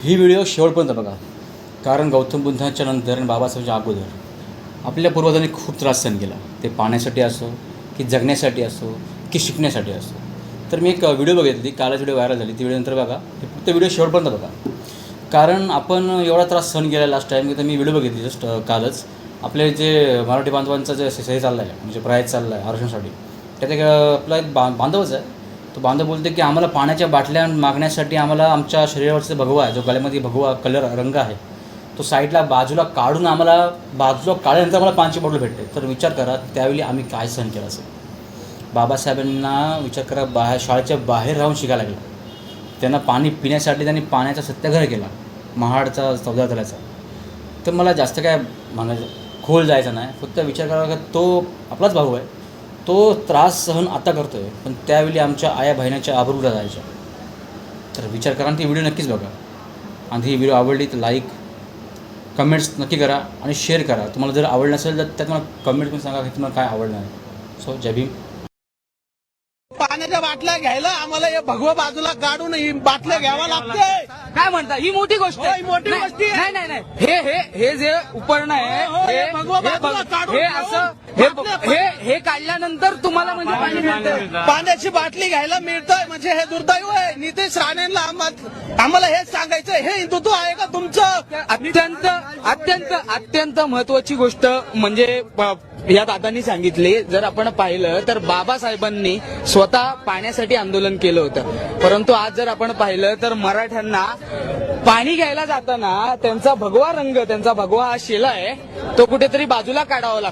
ही video शेवटपर्यंत बघा, कारण गौतम बुद्धांच्या नंतर आणि बाबासाहेबांच्या अगोदर आपल्या पूर्वजांनी खूप त्रास सहन केला. ते पाण्यासाठी असो की जगण्यासाठी असो की शिकण्यासाठी असो. तर मी एक व्हिडिओ बघितली, कालच व्हिडिओ व्हायरल झाली. ती व्हिडिओ नंतर बघा, फक्त व्हिडिओ शेवटपर्यंत बघा, कारण आपण एवढा त्रास सहन केला लास्ट टाईम. तर मी व्हिडिओ बघितली जस्ट कालच. आपले जे मराठी बांधवांचा जे हे चालला आहे, म्हणजे प्रायज चालला आहे आरक्षणासाठी, त्यात एक आपला एक बांधवच आहे. तो बांधव बोलते की आम्हाला पाण्याच्या बाटल्या मागण्यासाठी आम्हाला आमच्या शरीरावरचा भगवा आहे, जो गळ्यामध्ये भगवा कलर रंग आहे, तो साईडला बाजूला काढून आम्हाला बाजूला काढल्यानंतर आम्हाला पाण्याची बॉटल भेटते. तर विचार करा त्यावेळी आम्ही काय सहन केलं असेल. बाबासाहेबांना विचार करा, शाळेच्या बाहेर राहून शिकायला लागलं. त्यांना पाणी पिण्यासाठी त्यांनी पाण्याचा सत्याग्रह केला, महाडचा 14 तलाचा. तर मला जास्त काय खोल जायचं नाही, फक्त विचार करा की तो आपलाच भाऊ आहे. तो त्रास सहन आता करतो आहे, पण त्यावेळी आमच्या आया बहिणाच्या आबरूला जायच्या. तर विचार करा आणि ती व्हिडिओ नक्कीच बघा. आणि ही व्हिडिओ आवडली तर लाईक कमेंट्स नक्की करा आणि शेअर करा. तुम्हाला जर आवडलं नसेल तर त्यात मला कमेंटमध्ये सांगा की तुम्हाला काय आवडलं आहे. सो जय भीम. पाण्याच्या बाटल्या घ्यायला आम्हाला हे भगवा बाजूला काढून ही बाटल्या घ्यावा लागते. काय म्हणता, ही मोठी गोष्ट हो, ही मोठी नाही, गोष्ट आहे. नाही नाही नाही. हे जे उपकरण आहे, हो, हे भगवा बाजूला काढून हे असं हे काढल्यानंतर तुम्हाला म्हणजे पाणी मिळतं. पाण्याची बाटली घ्यायला मिळतंय म्हणजे हे दुर्दैव आहे. नितेश राणेंना आम्हाला हेच सांगायचं, हे हिंदुत्व आहे का तुमचं? अत्यंत अत्यंत अत्यंत महत्वाची गोष्ट म्हणजे या दादांनी सांगितली. जर आपण पाहिलं तर बाबासाहेबांनी स्वतः पाण्यासाठी आंदोलन केलं होतं, परंतु आज जर आपण पाहिलं तर मराठ्यांना पाणी घ्यायला जाताना त्यांचा भगवा रंग, त्यांचा भगवा हा शेला आहे, तो कुठेतरी बाजूला काढावा लागतो.